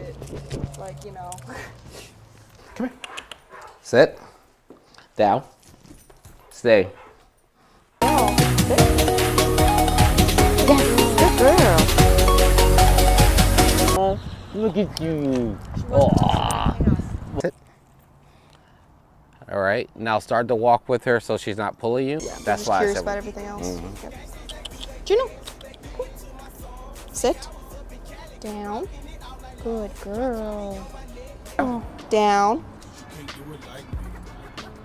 it. Like, you know. Come here. Sit. Down. Stay. Oh, Good girl. Look at you. Oh. Sit. All right. Now start to walk with her so she's not pulling you. yeah, That's just why curious I said. about everything else. Okay. Juno. Sit. Down. Good girl. Oh. Down.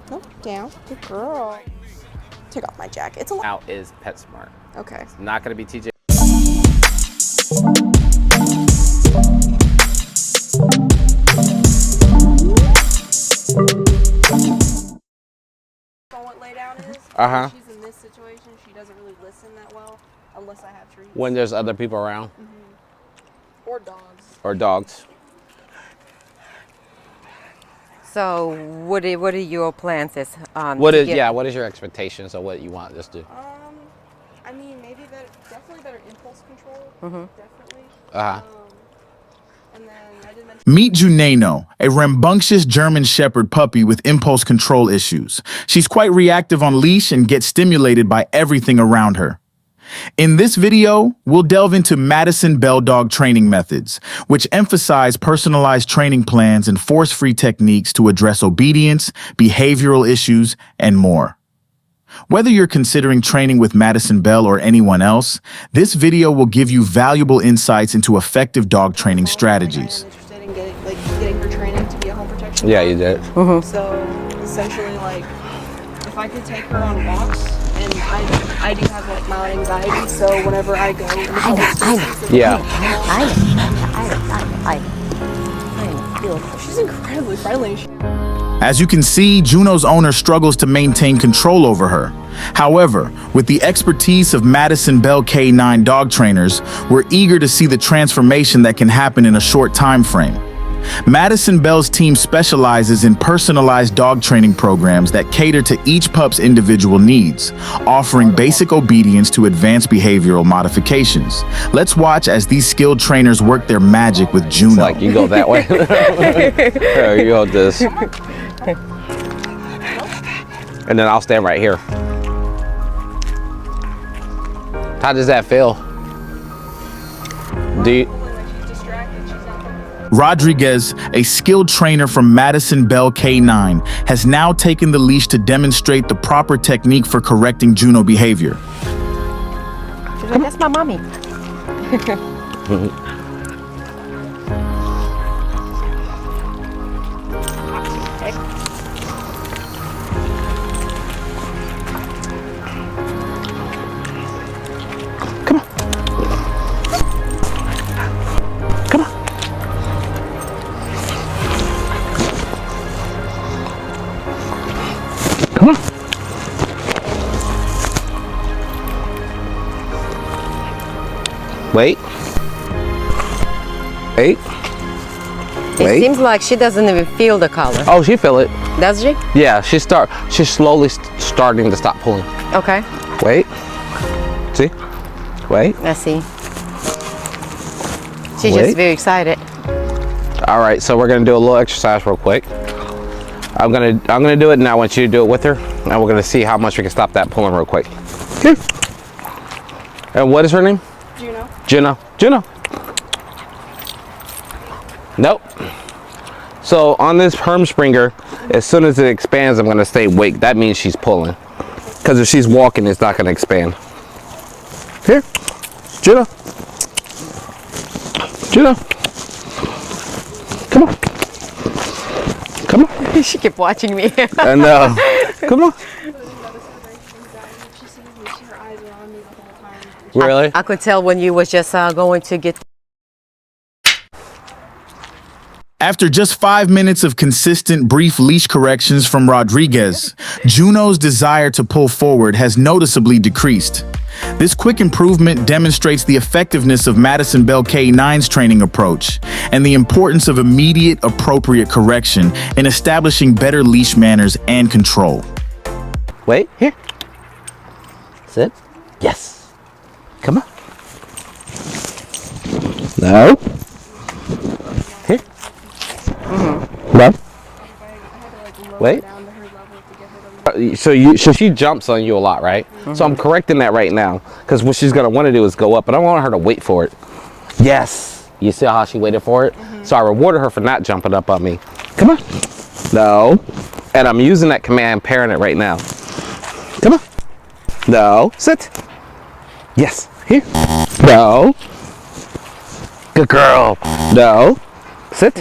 No, down. Good girl. Take off my jacket. It's a lot. Out is PetSmart. Okay. It's not going to be TJ. What lay down is. Uh-huh. When she's in this situation, she doesn't really listen that well unless I have treats. When there's other people around. Or dogs. Or dogs. So, what are your plans? What is your expectations of what you want us to do? I mean, maybe definitely better impulse control. Definitely. And then I did mention. Meet Juno, a rambunctious German Shepherd puppy with impulse control issues. She's quite reactive on leash and gets stimulated by everything around her. In this video, we'll delve into Madison Bell dog training methods, which emphasize personalized training plans and force-free techniques to address obedience, behavioral issues, and more. Whether you're considering training with Madison Bell or anyone else, this video will give you valuable insights into effective dog training strategies. I'm interested in getting her training to be a home protection. Yeah, you did. So essentially, like, if I could take her on walks, and I do have like mild anxiety, so whenever I go, she's incredibly friendly. As you can see, Juno's owner struggles to maintain control over her. However, with the expertise of Madison Bell K9 dog trainers, we're eager to see the transformation that can happen in a short time frame. Madison Bell's team specializes in personalized dog training programs that cater to each pup's individual needs, offering basic obedience to advanced behavioral modifications. Let's watch as these skilled trainers work their magic with Juno. It's like you go that way. There you go, this. And then I'll stand right here. How does that feel? Do you... Rodriguez, a skilled trainer from Madison Bell K9, has now taken the leash to demonstrate the proper technique for correcting Juno behavior. She's like, that's my mommy. Wait. Wait. It seems like she doesn't even feel the collar. Oh, she feel it. Does she? Yeah, she's slowly starting to stop pulling. Okay. Wait. See? Wait. I see. She's just very excited. All right, so we're gonna do a little exercise real quick. I'm gonna do it now. I want you to do it with her, and we're gonna see how much we can stop that pulling real quick. Okay. And what is her name? Juno. Juno. Juno. Nope. So on this Herm Springer, as soon as it expands, I'm gonna stay awake. That means she's pulling. Because if she's walking, it's not gonna expand. Here, Juno. Juno. Come on. Come on. She kept watching me. And come on. Really? I could tell when you was just going to get. After just 5 minutes of consistent brief leash corrections from Rodriguez, Juno's desire to pull forward has noticeably decreased. This quick improvement demonstrates the effectiveness of Madison Bell K9's training approach and the importance of immediate, appropriate correction in establishing better leash manners and control. Wait, here. Sit. Yes. Come on. No. Here. Wait. Down to her level to get her to So she jumps on you a lot, right? So I'm correcting that right now, because what she's gonna want to do is go up, but I want her to wait for it. Yes. You see how she waited for it? So I rewarded her for not jumping up on me. Come on. No. And I'm using that command, pairing it right now. Come on. No. Sit. Yes. Here. No. Good girl. No. Sit.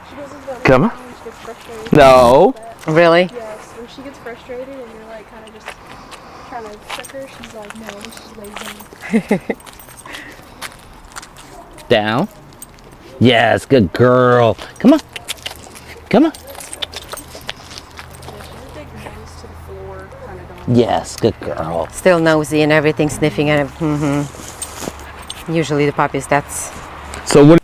She does this Come on. when she gets frustrated. No. Really? Yes, when she gets frustrated and you're like kind of just trying to trick her, she's like, no, she's lazy. Down. Yes. Good girl. Come on. Come on. Yeah, she's a big nose to the floor kind of dog. Yes. Good girl. Still nosy and everything, sniffing and usually the puppies, that's, So what?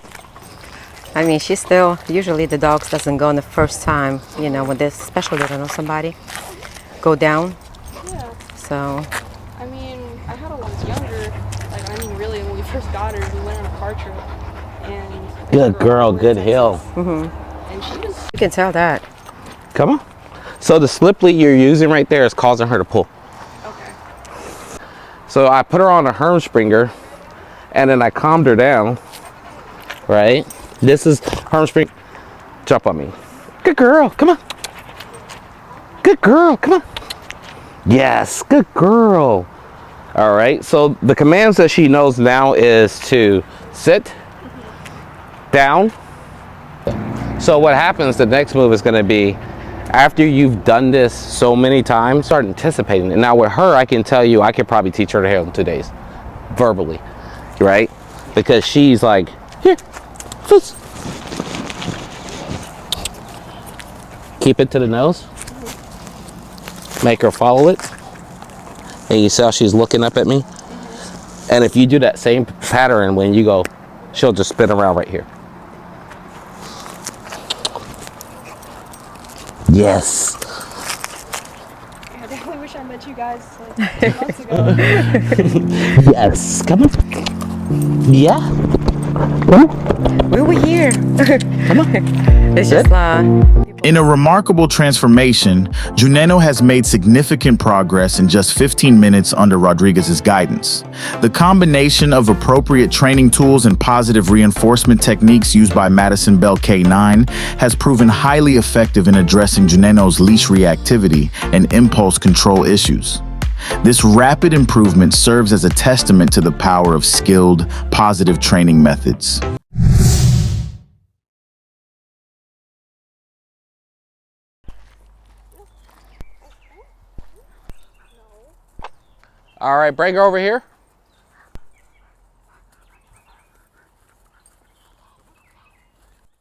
I mean, she's still, usually the dogs doesn't go on the first time, you know, when they're, especially they don't know somebody, go down. Yeah, So, I mean, I had her when I was younger. Like, I mean, really, when we first got her, we went on a car trip. And I Good took her girl. all the way Good to hill. Texas, and she was you can tell that. Come on. So the slip lead you're using right there is causing her to pull. okay. So I put her on a Hermspringer, and then I calmed her down. Right? This is Hermspringer. Jump on me. Good girl. Come on. Good girl. Come on. Yes. Good girl. All right. So the commands that she knows now is to sit, down. So what happens, the next move is going to be, after you've done this so many times, start anticipating it. Now with her, I can tell you, I could probably teach her to hail in 2 days, verbally, right? Because she's like, here, foots. Keep it to the nose. Make her follow it. And you see how she's looking up at me? And if you do that same pattern when you go, she'll just spin around right here. Yes. I definitely wish I met you guys like 2 months ago. Yes. Come on. Yeah. Come on. We were here. Come on. It's Sit. just, In a remarkable transformation, Juno has made significant progress in just 15 minutes under Rodriguez's guidance. The combination of appropriate training tools and positive reinforcement techniques used by Madison Bell K9 has proven highly effective in addressing Juno's leash reactivity and impulse control issues. This rapid improvement serves as a testament to the power of skilled, positive training methods. All right, bring her over here.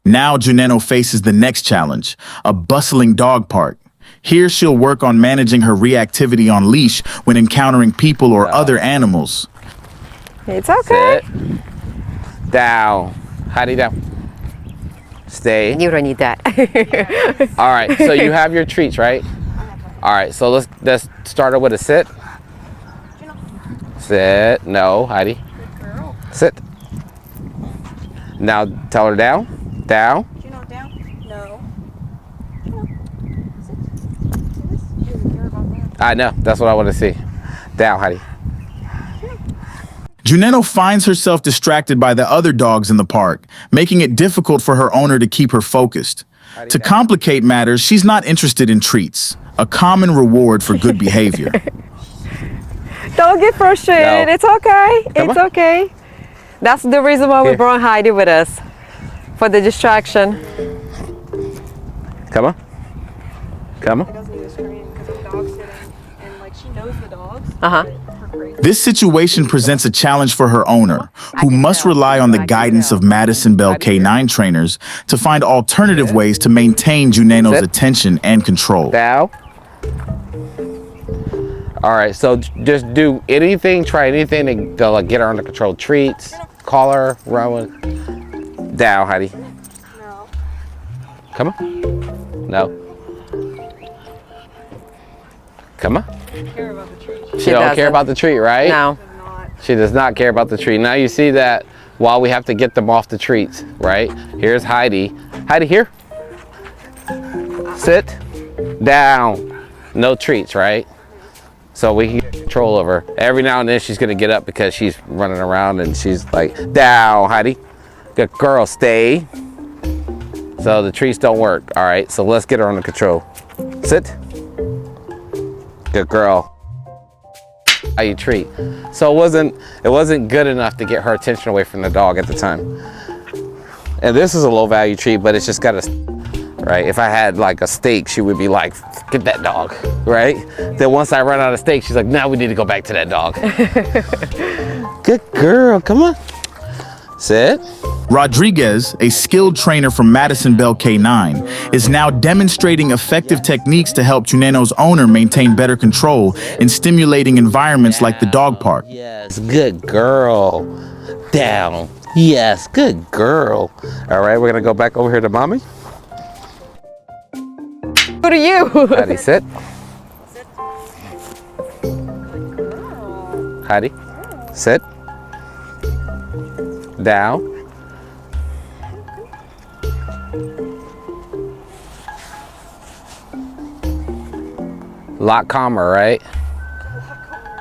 Now Juno faces the next challenge, a bustling dog park. Here she'll work on managing her reactivity on leash when encountering people or other animals. it's okay. Sit. Down. Heidi down. Stay. You don't need that. All right, so you have your treats, right? All right, so let's start her with a sit. Sit. No, Heidi. Good girl. Sit. Now tell her down. Down. Juno, down? No. Juno, sit. See this? She doesn't care about that. I know. That's what I want to see. Down, Heidi. Juno finds herself distracted by the other dogs in the park, making it difficult for her owner to keep her focused. To complicate matters, she's not interested in treats, a common reward for good behavior. Don't get frustrated. No. It's okay. Come It's on. okay. That's the reason why we Here. brought Heidi with us, for the distraction. Come on. Come It on. doesn't even scream because I'm dog sitting and like she knows the dogs. Uh-huh. but her crazy. This situation presents a challenge for her owner, who must rely on the guidance of Madison Bell K9 trainers to find alternative ways to maintain Juno's Sit. attention and control. Down. All right, so just do anything, try anything to like, get her under control. Treats, call her, run with. Down, Heidi. No. Come on. No. Come on. Care about the trees. She don't care doesn't. about the treat, right? No. I'm not. She does not care about the treat. Now you see that while we have to get them off the treats, right? Here's Heidi. Heidi, here. Sit. down. No treats, right? So we can get control over her. Every now and then she's gonna get up because she's running around and she's like, down, Heidi. Good girl, stay. So the treats don't work. All right, so let's get her under control. Sit. Good girl. How you treat. So it wasn't good enough to get her attention away from the dog at the time. And this is a low value treat, but it's just got a, right? If I had like a steak, she would be like, get that dog, right? Then once I run out of steak, she's like, now we need to go back to that dog. Good girl, come on. Sit. Rodriguez, a skilled trainer from Madison Bell K9, is now demonstrating effective techniques to help Juno's owner maintain better control in stimulating environments like the dog park. Yes, good girl. Down. Yes, good girl. All right, we're gonna go back over here to mommy. Go to you. Heidi, sit. Heidi, sit. Down. A lot calmer, right?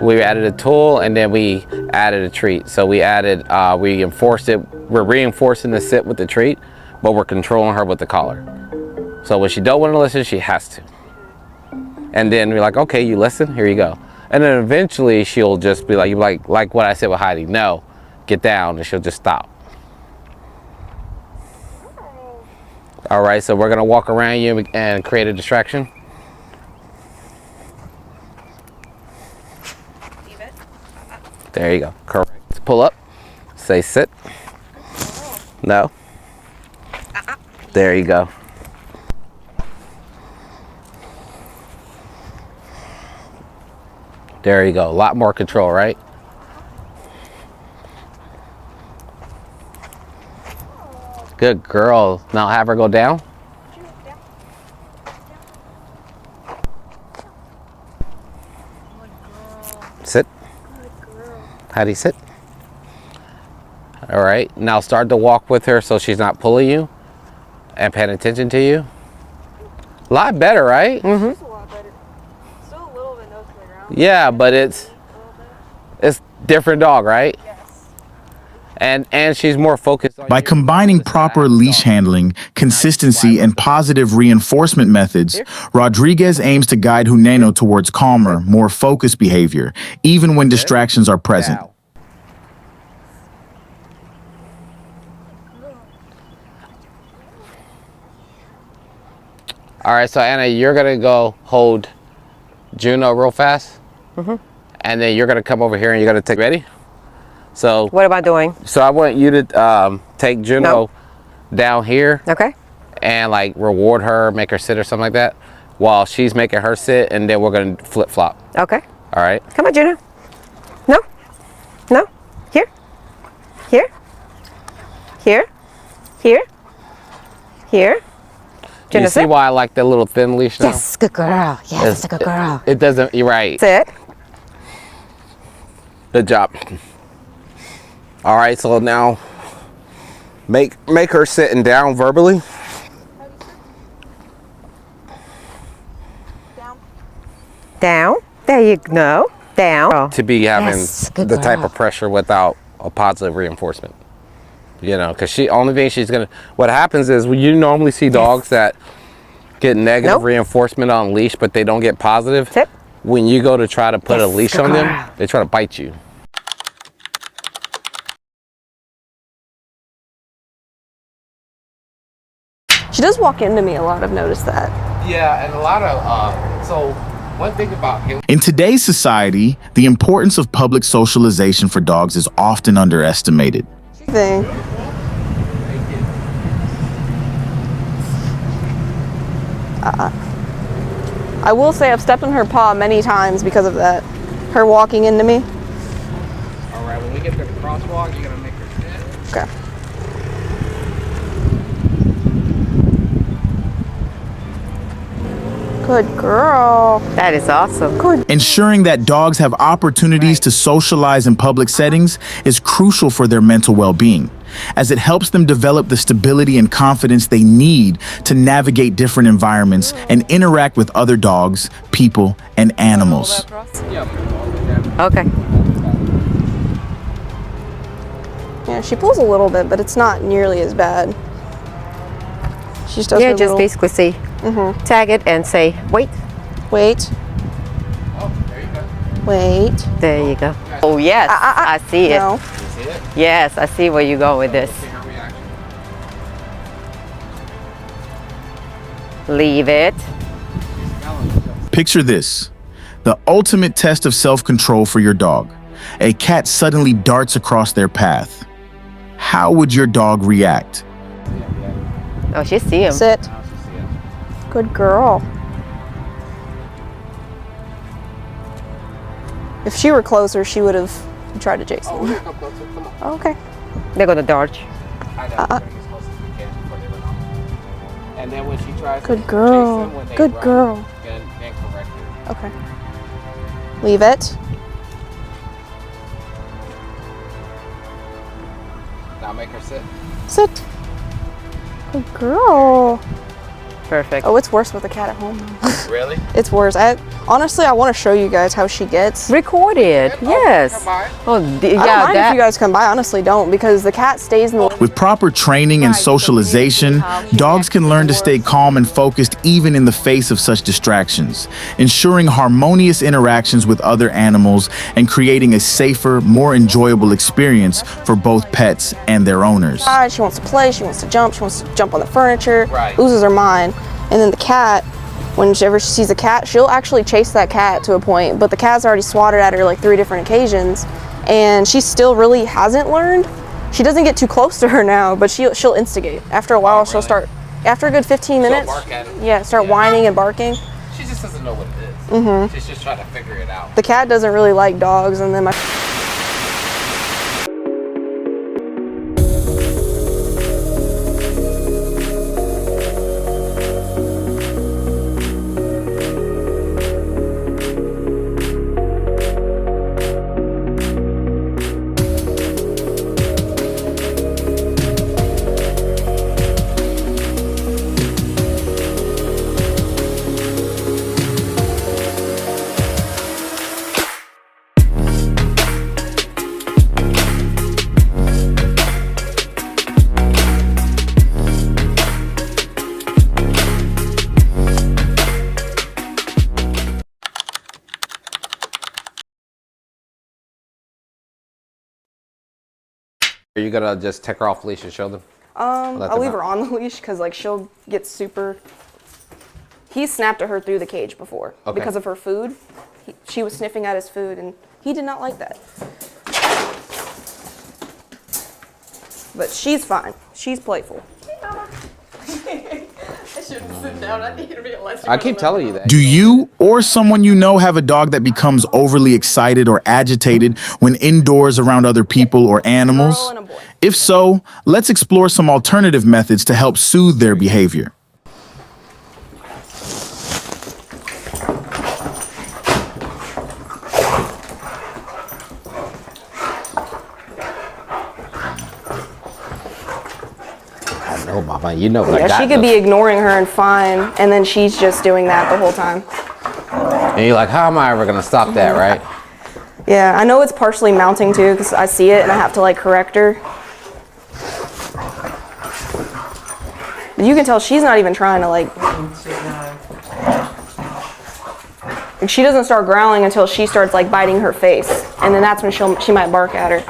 We added a tool and then we added a treat. So we added, we enforced it. We're reinforcing the sit with the treat, but we're controlling her with the collar. So when she don't want to listen, she has to. And then we're like, okay, you listen, here you go. And then eventually she'll just be like, like what I said with Heidi, no, get down, and she'll just stop. All right, so we're gonna walk around you and create a distraction. There you go, correct. Pull up, say sit. No. There you go. There you go, a lot more control, right? Good girl. Now have her go down. Sit. How do you sit? All right, now start to walk with her so she's not pulling you and paying attention to you. A lot better, right? It's a lot better. Still a little bit nose to the ground. Yeah, but it's different dog, right? Yes. And she's more focused on By you. combining proper leash handling, consistency, and positive reinforcement methods, Rodriguez aims to guide Juno towards calmer, more focused behavior, even when distractions are present. Down. All right, so Anna, you're gonna go hold Juno real fast, and then you're gonna come over here and you're gonna take. Ready? So What am I doing? So I want you to take Juno down here, Okay. and like reward her, make her sit or something like that, while she's making her sit, and then we're gonna flip flop. Okay. All right. Come on, Juno. No. No. Here. Here. Here. Here. Here. Do you Juno, see sit. why I like that little thin leash now? Yes, good girl. Yes, that's a good girl. It doesn't. You're right. Sit. Good job. All right, so now make her sitting down verbally. Down. There you go. Down. To be having Yes, good the type girl. of pressure without a positive reinforcement. You know, because only thing she's gonna. What happens is when you normally see dogs that get negative Nope. reinforcement on leash, but they don't get positive. Sit. When you go to try to put a Yes, leash good on them, girl. they try to bite you. She does walk into me a lot. I've noticed that. Yeah, and a lot of so one thing about him. In today's society, the importance of public socialization for dogs is often underestimated. Thing. I will say I've stepped on her paw many times because of that. Her walking into me. All right, when we get to the crosswalk, you're gonna make her sit. Okay. Good girl. That is awesome. Good. Ensuring that dogs have opportunities to socialize in public settings is crucial for their mental well-being, as it helps them develop the stability and confidence they need to navigate different environments and interact with other dogs, people, and animals. Okay. Yeah, she pulls a little bit, but it's not nearly as bad. She just does Yeah, her just little, basically say, tag it and say, wait. wait. Wait. There you go. Oh, yes, I see it. No. Yes, I see where you go with this. Leave it. Picture this: the ultimate test of self-control for your dog. A cat suddenly darts across their path. How would your dog react? Oh, she see him. Sit. Good girl. If she were closer, she would have tried to chase him. Oh, okay. They're gonna dodge. And then when she tries Good girl. Good girl. then correct her. Okay. Leave it. Now make her sit. Sit. Good girl. Perfect. Oh, it's worse with a cat at home. Really? It's worse. Honestly, I want to show you guys how she gets. Record it. Yes. Oh, I don't yeah, mind if you guys come by. I honestly don't, because the cat stays in the. With proper training and socialization, dogs can learn to stay calm and focused even in the face of such distractions, ensuring harmonious interactions with other animals and creating a safer, more enjoyable experience for both pets and their owners. She wants to play. She wants to jump on the furniture. Right. Loses her mind, and then the cat. Whenever she sees a cat, she'll actually chase that cat to a point, but the cat's already swatted at her like 3 different occasions, and she still really hasn't learned. She doesn't get too close to her now, but she'll instigate. After a while, she'll start, after a good 15 minutes, bark at him. yeah, start whining and barking. She just doesn't know what it is. She's just trying to figure it out. The cat doesn't really like dogs, and then my Are you gonna just take her off leash and show them? I'll leave her on the leash because like she'll get super. He snapped at her through the cage before because of her food. She was sniffing at his food and he did not like that. But she's fine. She's playful. I keep telling you that. Do you or someone you know have a dog that becomes overly excited or agitated when indoors around other people or animals? Girl and a boy. If so, let's explore some alternative methods to help soothe their behavior. I know, Mama. You know what I Yeah, got. she could be ignoring her and fine, and then she's just doing that the whole time. And you're like, how am I ever gonna stop that, right? Yeah, I know it's partially mounting too because I see it and I have to like correct her. But you can tell she's not even trying to like she doesn't start growling until she starts like biting her face, and then that's when she might bark at her.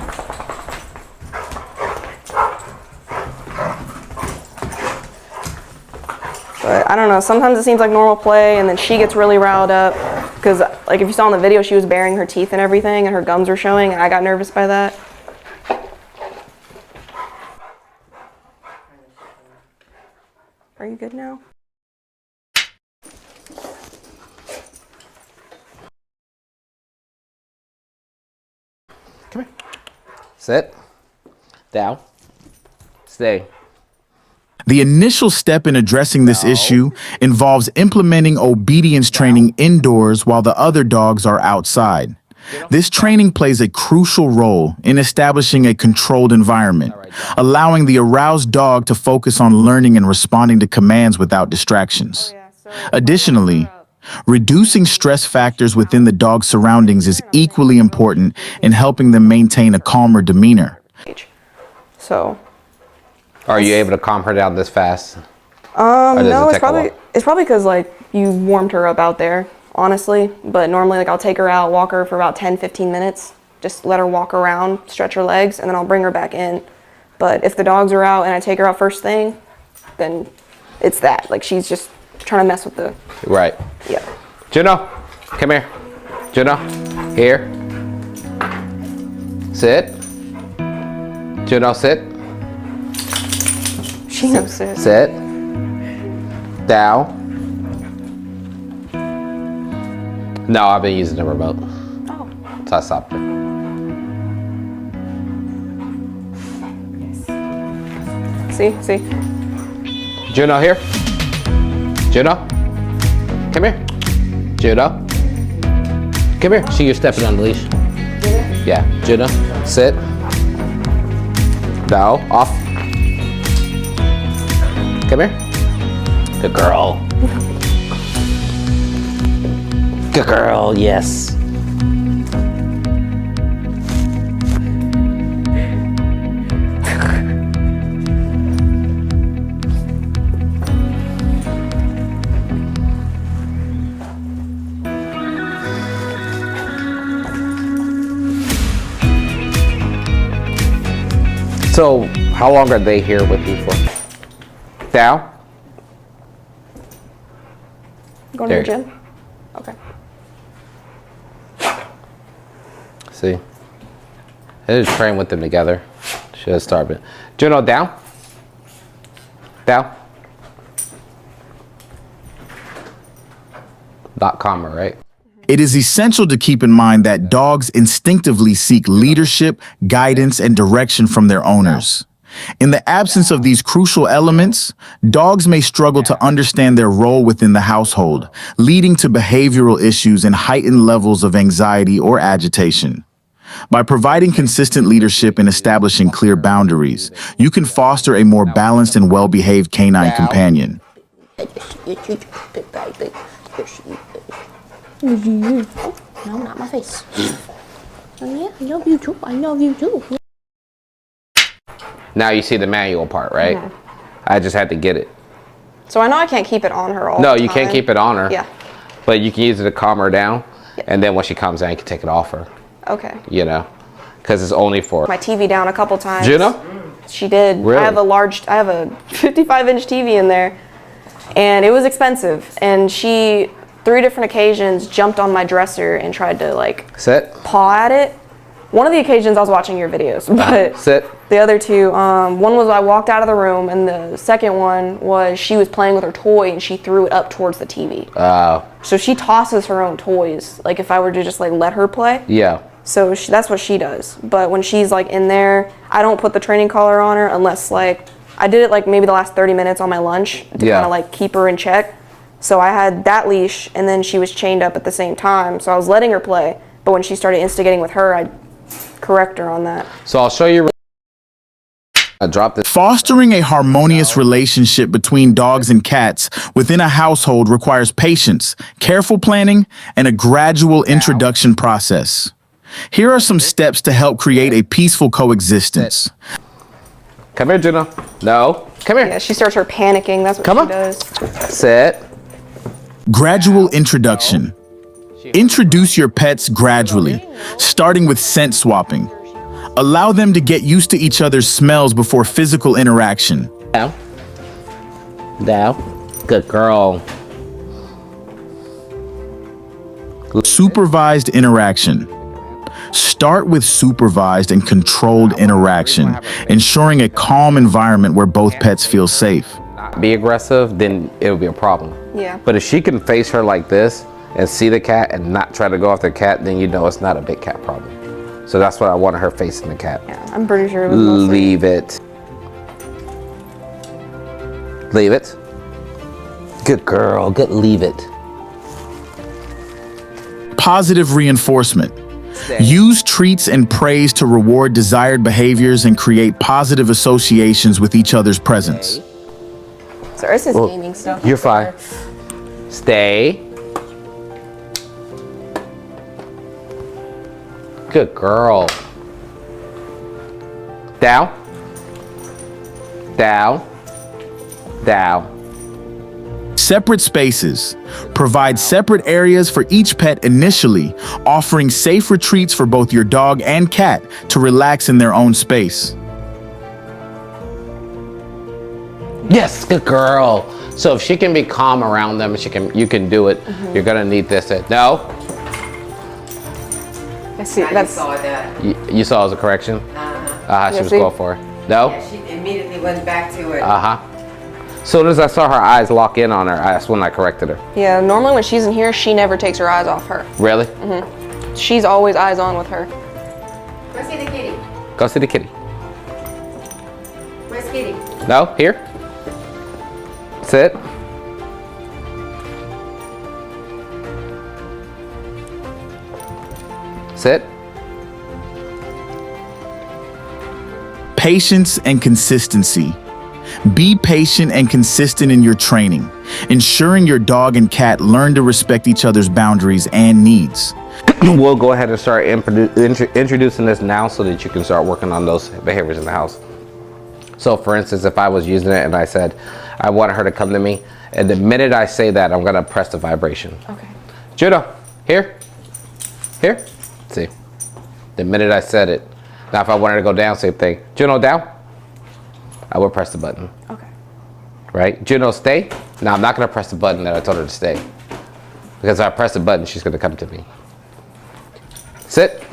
But I don't know, sometimes it seems like normal play and then she gets really riled up because like if you saw in the video, she was baring her teeth and everything and her gums were showing and I got nervous by that. Are you good now? Come here. Sit. Down. Stay. The initial step in addressing this issue involves implementing obedience training indoors while the other dogs are outside. This training plays a crucial role in establishing a controlled environment, allowing the aroused dog to focus on learning and responding to commands without distractions. Additionally, reducing stress factors within the dog's surroundings is equally important in helping them maintain a calmer demeanor. So, Are you able to calm her down this fast? no, it's probably because like you warmed her up out there, honestly. But normally, like I'll take her out, walk her for about 10-15 minutes, just let her walk around, stretch her legs, and then I'll bring her back in. But if the dogs are out and I take her out first thing, then it's that. Like she's just trying to mess with the. Right. Yeah. Juno, come here. Juno, here. Sit. Juno, sit. She knows it. Sit. Down. No, I've been using the remote. Oh. So I stopped her. See. Juno, here. Juno. Come here. Juno. Come here. See, you're stepping on the leash. Yeah. Juno, sit. No, off. Come here. Good girl. Good girl, yes. So, how long are they here with you for? Down? Going There. to the gym? Okay. See? I just train with them together. Should have started. Juno, down? Down? Not calmer, right? It is essential to keep in mind that dogs instinctively seek leadership, guidance, and direction from their owners. In the absence of these crucial elements, dogs may struggle to understand their role within the household, leading to behavioral issues and heightened levels of anxiety or agitation. By providing consistent leadership and establishing clear boundaries, you can foster a more balanced and well-behaved canine companion. No, not my face. Oh, yeah, I love you too. I love you too. Now you see the manual part, right? I just had to get it. So I know I can't keep it on her all the No, time. you can't keep it on her. Yeah. But you can use it to calm her down. Yeah. And then when she calms down, you can take it off her, Okay. you know? Because it's only for... My TV down a couple times. Juno? She did. Really? I have a 55-inch TV in there, and it was expensive. And she, 3 different occasions, jumped on my dresser and tried to like Sit. paw at it. One of the occasions I was watching your videos, but Sit. the other two, one was I walked out of the room, and the second one was she was playing with her toy and she threw it up towards the TV. Oh. So she tosses her own toys, like if I were to just like let her play. Yeah. So that's what she does. But when she's like in there, I don't put the training collar on her unless like, I did it like maybe the last 30 minutes on my lunch to Yeah. kind of like keep her in check. So I had that leash and then she was chained up at the same time. So I was letting her play. But when she started instigating with her, I'd correct her on that. So I'll show you. I dropped this. Fostering a harmonious relationship between dogs and cats within a household requires patience, careful planning, and a gradual introduction process. Here are some steps to help create a peaceful coexistence. Come here, Juno. No. Come here. Yeah, she starts her panicking. That's what Come she on. does. Sit. Gradual introduction. Introduce your pets gradually, starting with scent swapping. Allow them to get used to each other's smells before physical interaction. Down. Down. Good girl. Supervised interaction. Start with supervised and controlled interaction, ensuring a calm environment where both pets feel safe. Be aggressive, then it'll be a problem. Yeah. But if she can face her like this and see the cat and not try to go after the cat, then you know it's not a big cat problem. So that's what I wanted her facing the cat. Yeah, I'm pretty sure it was mostly. Leave it. Leave it. Good girl. Good. Leave it. Positive reinforcement. Stay. Use treats and praise to reward desired behaviors and create positive associations with each other's presence. So this is gaming stuff. You're fine. Stay. Good girl. Down. Down. Down. Separate spaces. Provide separate areas for each pet initially, offering safe retreats for both your dog and cat to relax in their own space. Yes, good girl. So if she can be calm around them, you can do it. You're gonna need this. No. I see. I That's saw that. You saw as a correction. She was see? called for. No. Yeah, she immediately went back to it. Soon as I saw her eyes lock in on her, that's when I corrected her. yeah. Normally when she's in here, she never takes her eyes off her. Really? She's always eyes on with her. Go see the kitty. Go see the kitty. Where's kitty? No, here. Sit. Sit. Patience and consistency. Be patient and consistent in your training, ensuring your dog and cat learn to respect each other's boundaries and needs. We'll go ahead and start introducing this now so that you can start working on those behaviors in the house. So for instance, if I was using it and I said, I want her to come to me, and the minute I say that, I'm gonna press the vibration. Okay. Juno, here, here, see. The minute I said it. Now if I wanted to go down, same thing. Juno, down. I would press the button. Okay. Right? Juno, stay. Now I'm not gonna press the button that I told her to stay. Because if I press the button, she's gonna come to me. Sit.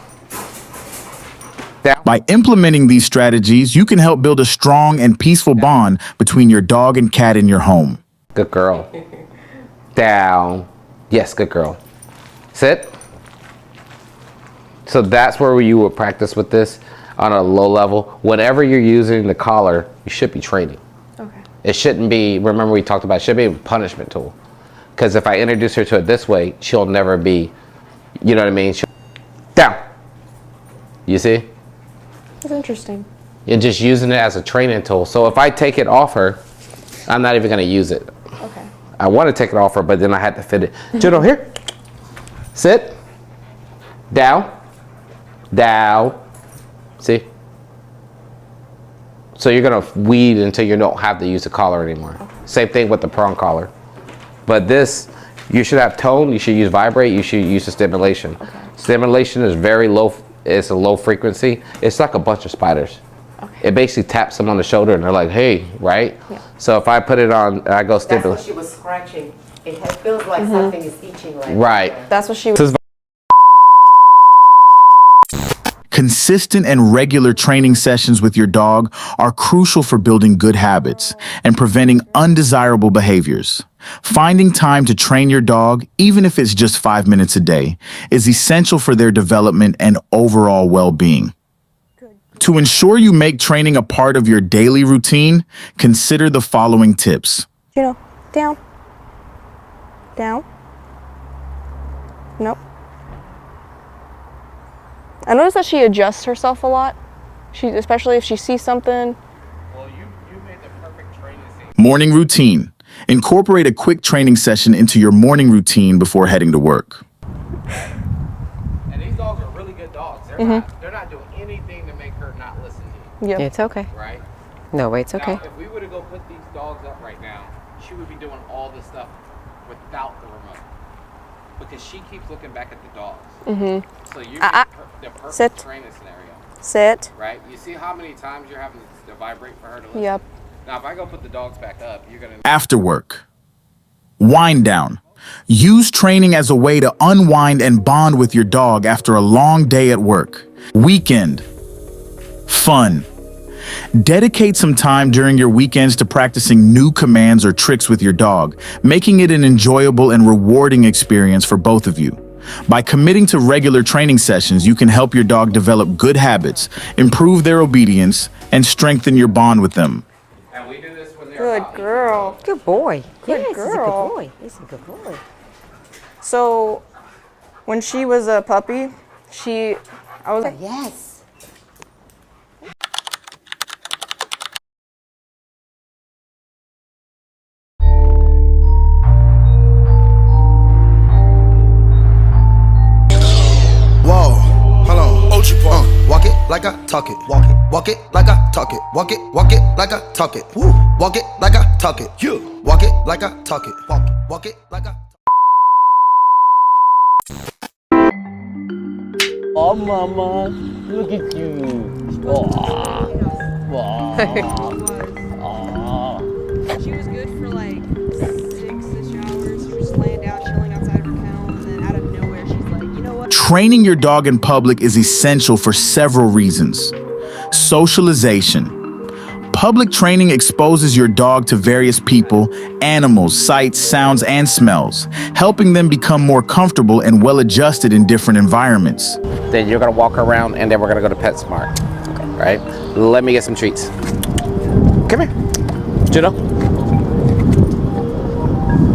Down. By implementing these strategies, you can help build a strong and peaceful bond between your dog and cat in your home. Good girl. Down. Yes, good girl. Sit. So that's where you would practice with this on a low level. Whenever you're using the collar, you should be training. Okay. It shouldn't be, remember we talked about, it should be a punishment tool. Because if I introduce her to it this way, she'll never be, you know what I mean? Down. You see? That's interesting. You're just using it as a training tool. So if I take it off her, I'm not even gonna use it. Okay. I want to take it off her, but then I had to fit it. Juno, here. Sit. Down. Down. See? So you're gonna weed until you don't have to use the collar anymore. Okay. Same thing with the prong collar. But this, you should have tone, you should use vibrate, you should use the stimulation. Okay. Stimulation is very low, it's a low frequency. It's like a bunch of spiders. Okay. It basically taps them on the shoulder and they're like, hey, right? Yeah. So if I put it on, I go stimulate. That's what she was scratching. It feels like something is itching right Right. That's what she was. Consistent and regular training sessions with your dog are crucial for building good habits and preventing undesirable behaviors. Finding time to train your dog, even if it's just 5 minutes a day, is essential for their development and overall well-being. To ensure you make training a part of your daily routine, consider the following tips. Juno, down. Down. Nope. I noticed that she adjusts herself a lot. Especially if she sees something. Well, you made the perfect training scene. Morning routine. Incorporate a quick training session into your morning routine before heading to work. And these dogs are really good dogs. They're not doing anything to make her not listen to you. Yep. It's okay. Right? No, wait, it's okay. Now, if we were to go put these dogs up right now, she would be doing all this stuff without the remote. Because she keeps looking back at the dogs. So you're the perfect Sit. training scenario. Sit. Right? You see how many times you're having to vibrate for her to listen? Yep. Now, if I go put the dogs back up, you're going to... After work. Wind down. Use training as a way to unwind and bond with your dog after a long day at work. Weekend. Fun. Dedicate some time during your weekends to practicing new commands or tricks with your dog, making it an enjoyable and rewarding experience for both of you. By committing to regular training sessions, you can help your dog develop good habits, improve their obedience, and strengthen your bond with them. And we do this when Good girl. Good boy. Good Yes, girl. He's a good boy. So, when she was a puppy, I was like, Yes. Whoa, hold on. Walk it like I talk it. Walk it like I talk it. Walk it like I talk it. Woo. Walk it like I talk it. You. Walk it like I talk it. Walk it like I. Oh, mama, look at you. Oh, She was good for like 6-ish hours. She was just laying down, chilling outside of her kennel, and then out of nowhere, she's like, you know what? Training your dog in public is essential for several reasons. Socialization. Public training exposes your dog to various people, animals, sights, sounds, and smells, helping them become more comfortable and well-adjusted in different environments. Then you're gonna walk around and then we're gonna go to PetSmart, right? Let me get some treats. Come here, Juno.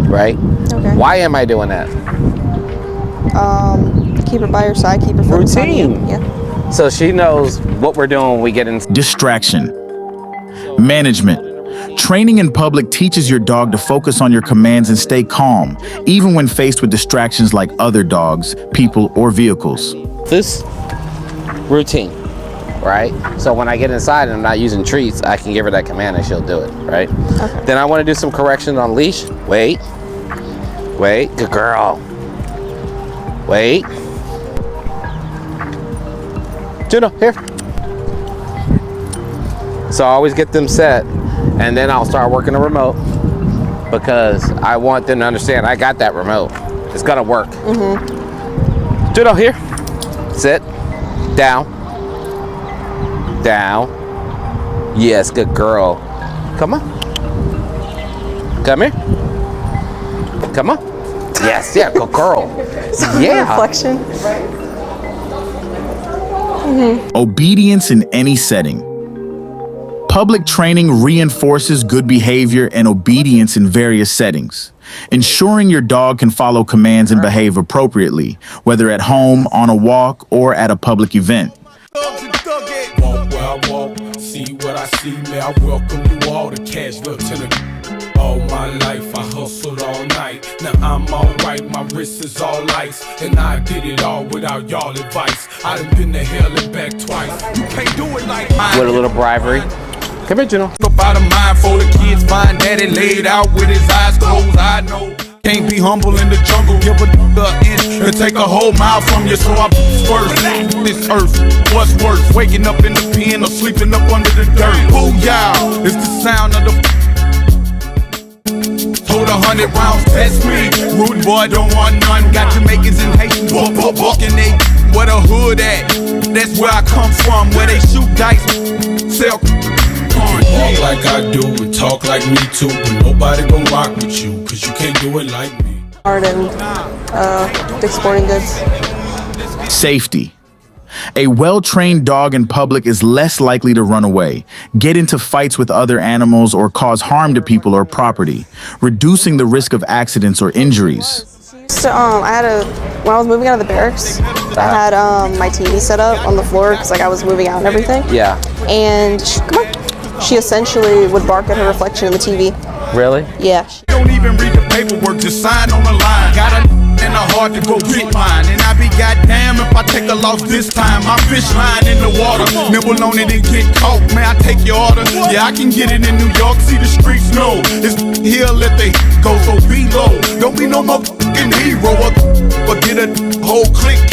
Right? Okay. Why am I doing that? Keep her by your side, keep her focused on you. Routine. Yeah. So she knows what we're doing when we get in. Distraction. Management. Training in public teaches your dog to focus on your commands and stay calm, even when faced with distractions like other dogs, people, or vehicles. This routine, right? So when I get inside and I'm not using treats, I can give her that command and she'll do it, right? Okay. Then I want to do some correction on leash. Wait, good girl. Wait. Juno, here. So I always get them set, and then I'll start working the remote because I want them to understand I got that remote. It's gonna work. Juno, here. Sit. Down. Down. Yes, good girl. Come on. Come here. Come on. Yes, yeah, good girl. Yeah. Reflection. Obedience in any setting. Public training reinforces good behavior and obedience in various settings, ensuring your dog can follow commands and behave appropriately, whether at home, on a walk, or at a public event. Walk where I walk, see what I see, man. I welcome you all to Cash Lieutenant. All my life I hustled all night. Now I'm alright, my wrist is all ice. And I did it all without y'all advice. I done been to hell and back twice. You can't do it like mine. With a little bribery. Come here, Juno. Up out of mind for the kids, find daddy laid out with his eyes closed. I know can't be humble in the jungle. Give a inch and take a whole mile from you. So I first this earth. What's worse, waking up in the pen or sleeping up under the dirt? Booyah! It's the sound of the. Hold 100 rounds, test me. Rude boy, don't want none. Got Jamaicans and Haitians walking they. Where the hood at? That's where I come from. Where they shoot dice, sell. Walk like I do and talk like me too, but nobody gon' rock with you, cause you can't do it like me. Art and Dick's Sporting Goods. Safety. A well-trained dog in public is less likely to run away, get into fights with other animals, or cause harm to people or property, reducing the risk of accidents or injuries. So when I was moving out of the barracks, I had my TV set up on the floor because like I was moving out and everything. Yeah. And she essentially would bark at her reflection in the TV. Really? Yeah. Don't even read the paperwork, just sign on the line. Got a in the heart to go get mine. And I be goddamn if I take a loss this time. My fish line in the water, nibble on it and get caught. Man, I take your order. Yeah, I can get it in New York, see the streets know. It's here, let the go, so be low. Don't be no motherfucking hero, or get a whole clique.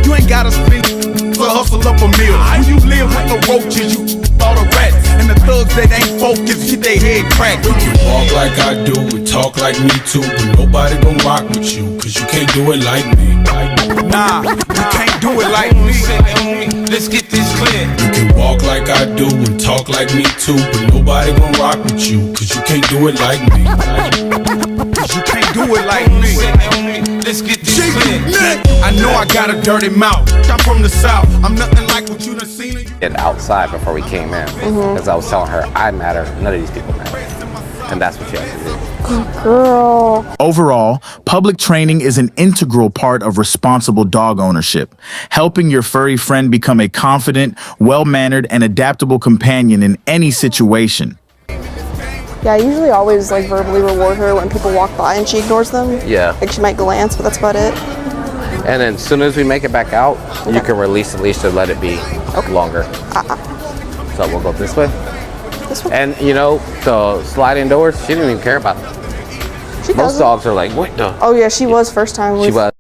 You ain't gotta spend to hustle up a meal. When you live with the roaches, you all the rats. And the thugs that ain't focused, get their head cracked. You can walk like I do and talk like me too, but nobody gon' rock with you, cause you can't do it like me. Nah, you can't do it like me. Let's get this clear. You can walk like I do and talk like me too, but nobody gon' rock with you, cause you can't do it like me. Cause you can't do it like me. Let's get this clear. I know I got a dirty mouth. I'm from the south. I'm nothing like what you done seen. And outside before we came in, because I was telling her I matter, none of these people matter. and that's what you have to do. Girl. Overall, public training is an integral part of responsible dog ownership, helping your furry friend become a confident, well-mannered, and adaptable companion in any situation. Yeah, I usually always like verbally reward her when people walk by and she ignores them. Yeah. Like she might glance, but that's about it. And then as soon as we make it back out, you can release the leash to let it be longer. So we'll go this way. This one? And you know, the sliding doors, she didn't even care about them. She Most dogs are like, what the? Oh yeah, she was first time. She was.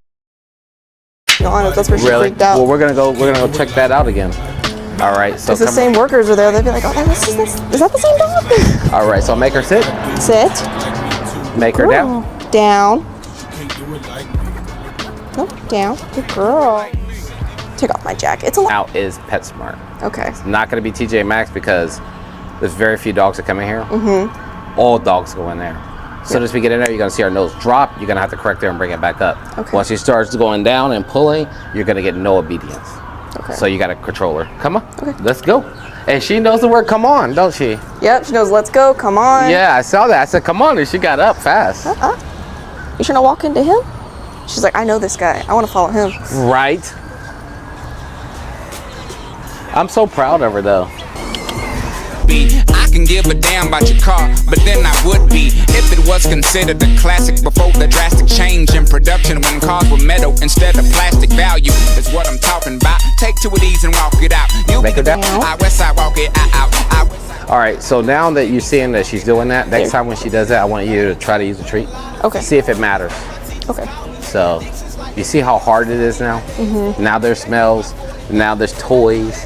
No, honest, that's where she Really? freaked out. Well, we're gonna go check that out again. All right, so If the same workers are there, they'd be like, oh, is that the same dog? All right, so make her sit. Sit. Make her down. Down. No, down. Good girl. Take off my jacket. It's a lot. Now is PetSmart. Okay. It's not gonna be TJ Maxx because there's very few dogs that come in here. Mm-hmm. All dogs go in there. As soon as we get in there, you're gonna see our nose drop. You're gonna have to correct her and bring it back up. Okay. Once she starts going down and pulling, you're gonna get no obedience. Okay. So you gotta control her. Come on. Okay. Let's go. And she knows the word come on, don't she? Yep, she knows, let's go, come on. Yeah, I saw that. I said, come on, and she got up fast. You trying to walk into him? She's like, I know this guy. I want to follow him. Right. I'm so proud of her, though. I can give a damn about your car, but then I would be if it was considered a classic before the drastic change in production when cars were metal instead of plastic. Value is what I'm talking about. Take two of these and walk it out. You Make her down. I west side walk it out. All right, so now that you're seeing that she's doing that, next time when she does that, I want you to try to use a treat. Okay. See if it matters. Okay. So, you see how hard it is now? Mm-hmm. Now there's smells, now there's toys.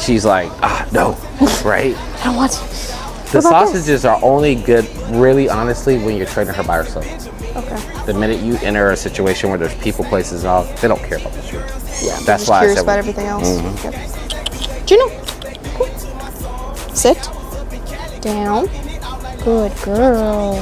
She's like, no, right? I don't want to. The sausages are only good, really honestly, when you're training her by herself. Okay. The minute you enter a situation where there's people, places, and all, they don't care about the treat. Yeah, That's just why I curious said about we- everything else. Mhm. Yep. Juno. Cool. Sit. Down. Good girl.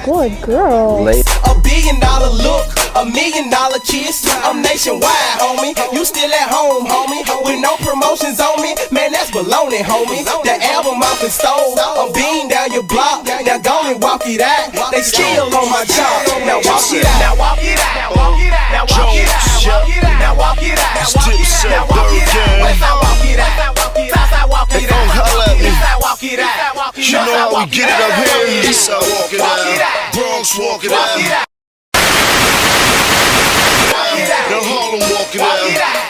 Good girl. Lay- $1 billion look, $1 million kiss. I'm nationwide, homie. You still at home, homie. With no promotions on me, man, that's baloney, homie. The album off and stole. I'm being down your block. Now go and walk it out. They still on my job. Now walk it out. Now walk it out. Now walk it out. Now walk it out. Now walk it out. Now walk it out. Now walk it out. West side walk it out. Southside walk it out. East side walk it out. You know how we get it up here. East side walk it out. Bronx walk it out. Now Harlem walk it out.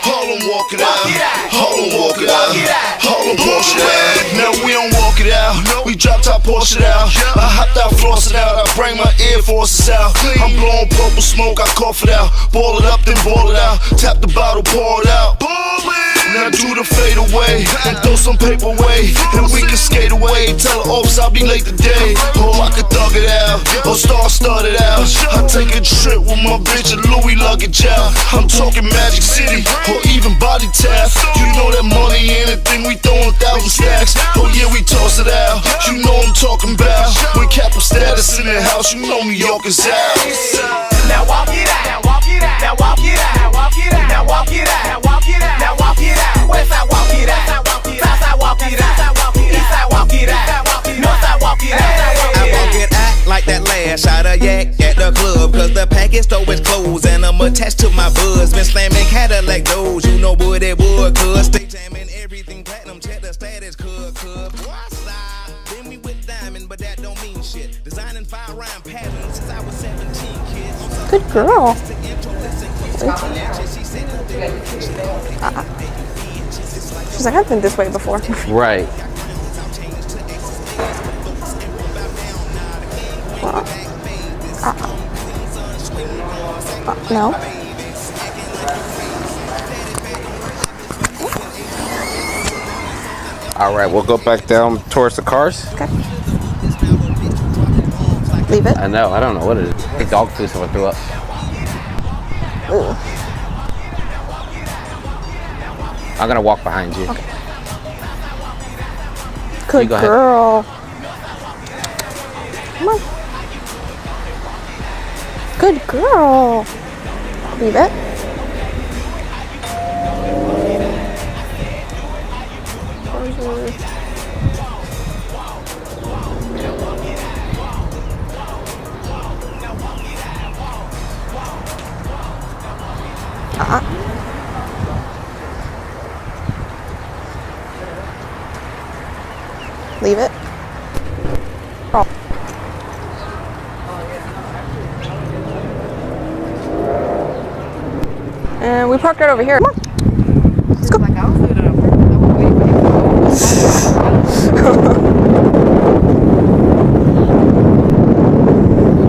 Harlem walk it out. Harlem walk it out. Harlem wash it out. Now we don't walk it out. We drop top, Porsche it out. I hopped out, floss it out. I bring my Air Forces out. I'm blowing purple smoke, I cough it out. Ball it up, then ball it out. Tap the bottle, pour it out. Now do the fade away and throw some paper away, and we can skate away. Tell the office I'll be late today. Oh, I could thug it out, or start it out. I take a trip with my bitch and Louis luggage out. I'm talking Magic City or even Body Tap. You know that money, anything we throwin' 1,000 stacks. Oh yeah, we toss it out. You know I'm talking about when capital status in the house. You know New York is out. Now walk it out. Now walk it out. Now walk it out. Now walk it out. Now walk it out. Now walk it out. Now walk it out. West side walk it out. Southside walk it out. East side walk it out. North side walk it out. I walk it out like that last shot of yak at the club. Cause the package store is closed and I'm attached to my buzz. Been slamming Cadillac doors, you know what it would. Cause stay jamming everything platinum, check the status. Then we with diamond, but that don't mean shit. Designing 5 rhyme patterns since I was 17 kids. Good girl. She's like, I've been this way before. Right. No. All right, we'll go back down towards the cars. Okay. Leave it. I know, I don't know what it is. I think dog food, someone threw up. Ooh. I'm gonna walk behind you. Okay. Good go ahead. girl. Come on. Good girl. Leave it. Leave it. Oh. And we parked right over here. Come on. Let's go.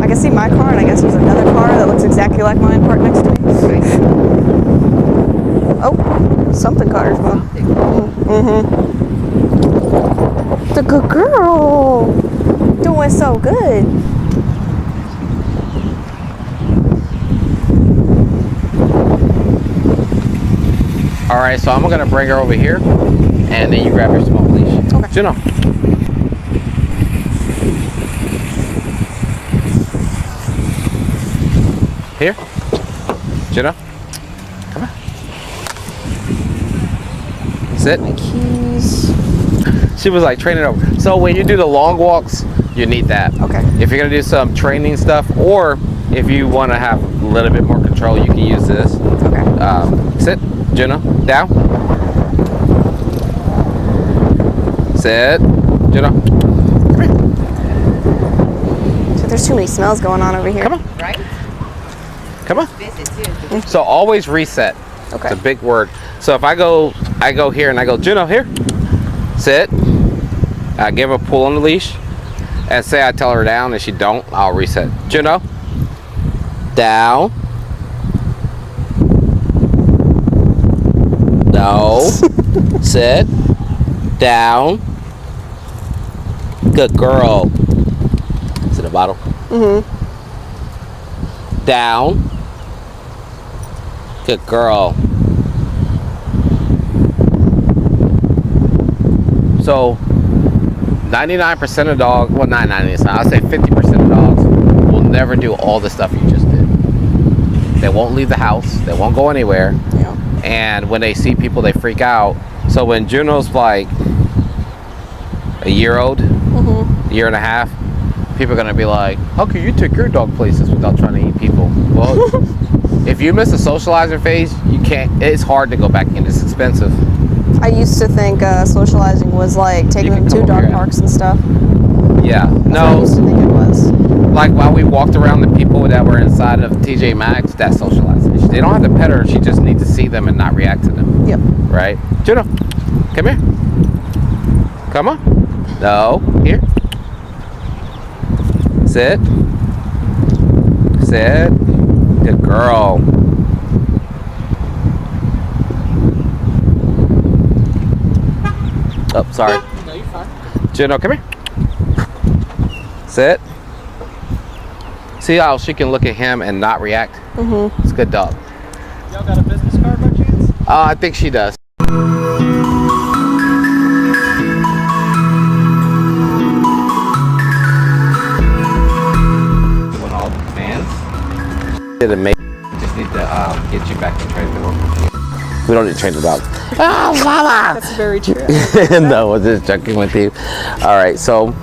I can see my car, and I guess there's another car that looks exactly like mine parked next to me. Oh, something caught her as well. The good girl. Doing so good. All right, so I'm gonna bring her over here, and then you grab your small leash. Okay. Juno. Here. Juno. Come on. Sit. My keys. She was like training over. So when you do the long walks, you need that. Okay. If you're gonna do some training stuff, or if you want to have a little bit more control, you can use this. Okay. Sit. Juno. Down. Sit. Juno. Come here. So there's too many smells going on over here. Come on. Right? Come on. So always reset. Okay. It's a big word. So if I go here and I go, Juno, here. Sit. I give her a pull on the leash. And say I tell her down and she don't, I'll reset. Juno. Down. No. Sit. Down. Good girl. Is it a bottle? Mm-hmm. Down. Good girl. So 99% of dogs, well not 99%, I'll say 50% of dogs will never do all the stuff you just did. They won't leave the house, they won't go anywhere. Yeah. And when they see people, they freak out. So when Juno's like a year old, year and a half, people are gonna be like, how can you take your dog places without trying to eat people? Well, if you miss a socializer phase, you can't, it's hard to go back in, it's expensive. I used to think socializing was like taking them to dog parks and stuff. Yeah, That's what I no, used to think it was. like while we walked around the people that were inside of TJ Maxx, that's socializing. They don't have to pet her, she just needs to see them and not react to them. Yep. Right? Juno, come here. Come on. No, here. Sit. Sit. Good girl. Oh, sorry. No, you're fine. Juno, come here. Sit. See how she can look at him and not react? Mm-hmm. It's a good dog. Y'all got a business card by chance? I think she does. Doing all the commands. Didn't make. Just need to get you back to train the dog. We don't need to train the dog. Oh, mama! That's very true. No, I was just joking with you. All right, so